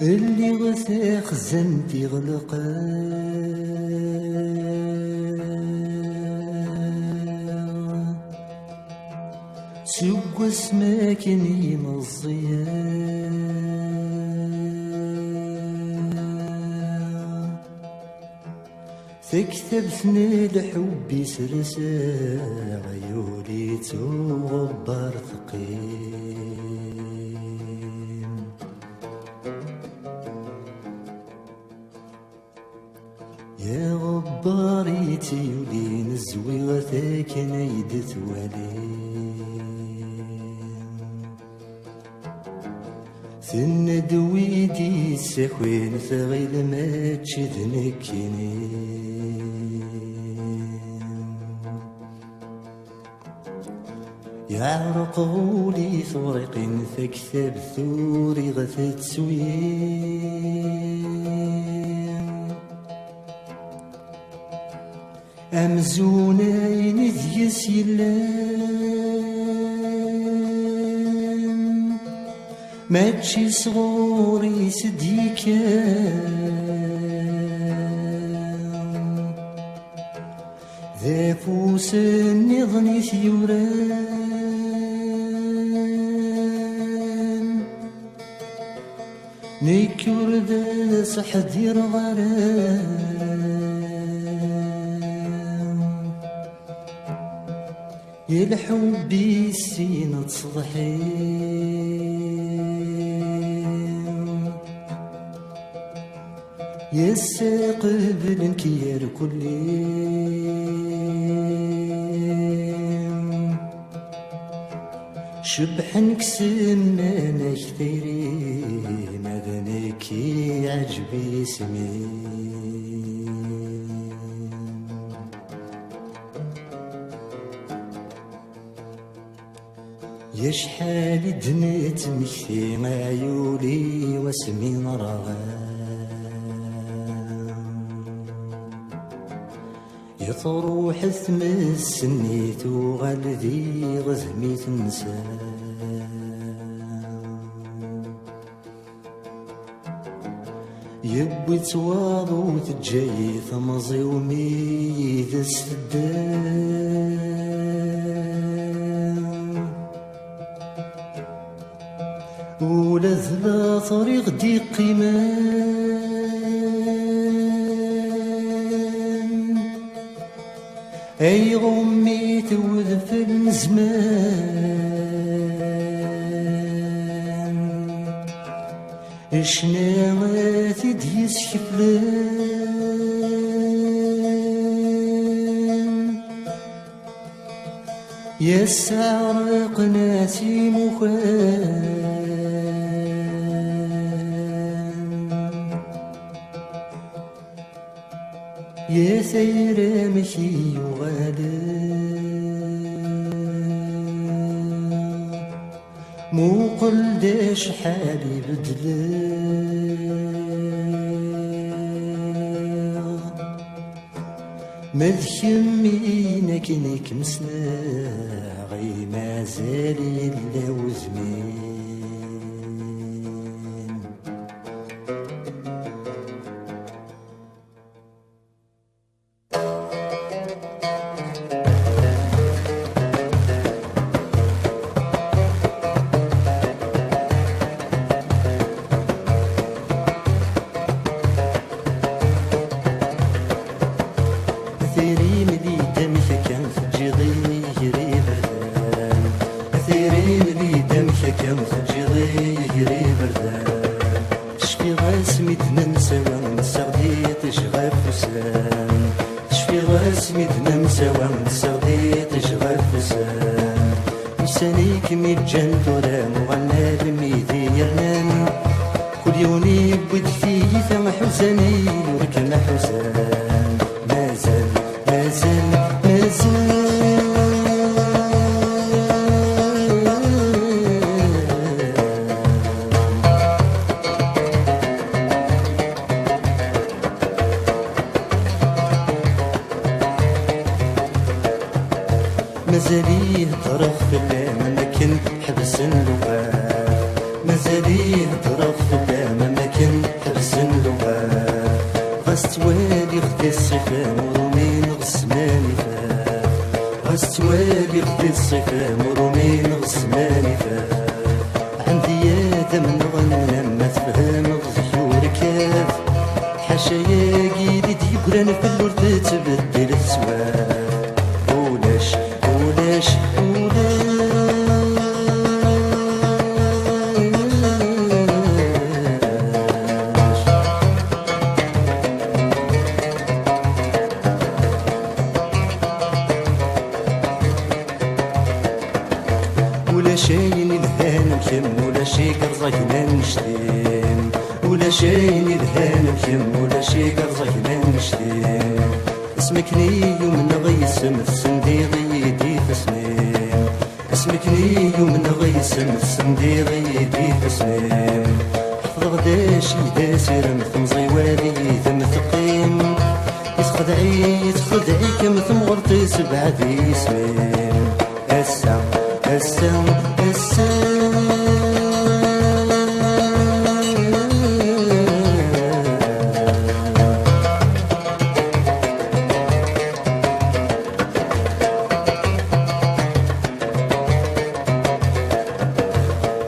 اللي غثى خزنتي غلقا سوق اسماكن يمزيا تكتبتني لحبي سرسا عيوني تغبر ثقيل يا غباري تيولي نزوي غثاك نيدت ثند ويدي ساكوين ثغيل ما تشذنكيني يعرق غولي ثورق ثكثب ثوري غثت سوين أمزونين ذيس يلام ماتشي صغوري سديكا ذا فوس النظني ثيوران نيكور ذا صحدير غرام الحب السين تصضحي يساقب الانكيار كلي شبحن كسمانا كثيري ماذنك عجبي اسمي يا شحال دنيت مكثي عيولي واسمي نرغام يا تروح تمس النيت وغالذي غزمي تنسى يبوي تواضو تجاي ثمزي وميد السدان ولا ذلا طريق دي قيمان اي غمي توذف الزمان اشنامات ديس كفلان يسعرق ناسي مخان يا سير مشي وغادا مو قل داش حالي بدلا مذكمينا كنك مسنا غي ما زالي الا وزمين مازاليه طرف اللام ما كان حبس اللغات مازاليه طرف اللام ما كان حبس اللغات غستوالي خدي الصفام ورومين غسماني فات غستوالي خدي الصفام ورومين غسماني فات عندي آدم نغنى ما تفهم غزيور كاف حاشا يا قيدي ديبران في اللور تتبدل السواف ولاش ولاش ولا شاين الهان كم ولا شي قرزاك نشتين ولا شاين الهان كم ولا شي قرزاك نشتين اسمك نيو من غيسم السندي غيدي تسنين اسمك نيو من غيسم السندي غيدي تسنين حفظ غداش يداسر مثم زيوالي ثم ثقيم يتخدعي كم ثم غرطي سبعة ذي سنين السام السام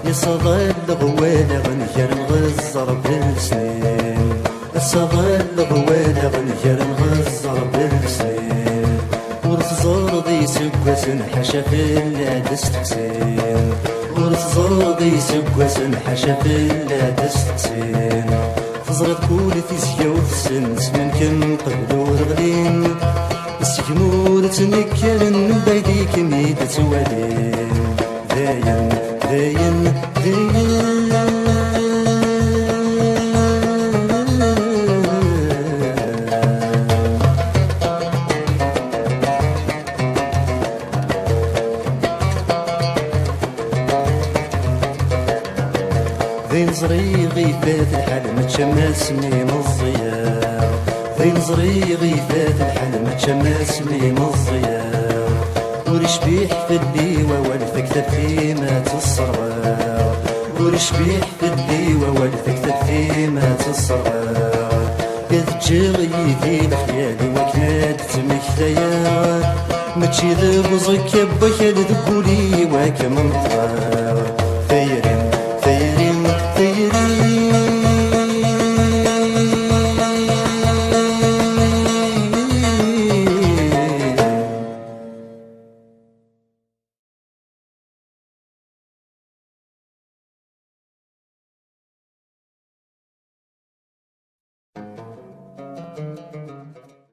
يصغر الغوالة غنجر نغزر بالسنين يصغر الغوالة غنجر نغزر بالسنين ورث زرضي سكوسن حشا في اللادس تكسين ورث زرضي سكوسن حشا في اللادس تكسين فزرت كل تيسيا وتسن سمن كم قبلو رغلين السكمور تنكرن من بايديك ميد توالين داين داين داين ذين زريغي فات الحال متشمس ميم الضياء ذين زريغي فات الحال متشمس ميم الضياء ورشبيح في الليوة والفكتة فيما تصرغ ورشبيح في الليوة والفكتة فيما تصرغ يتجغي ذي الخيال وكاد تمكتيا متشي ذي بزك يبك يدقولي وكمن طغى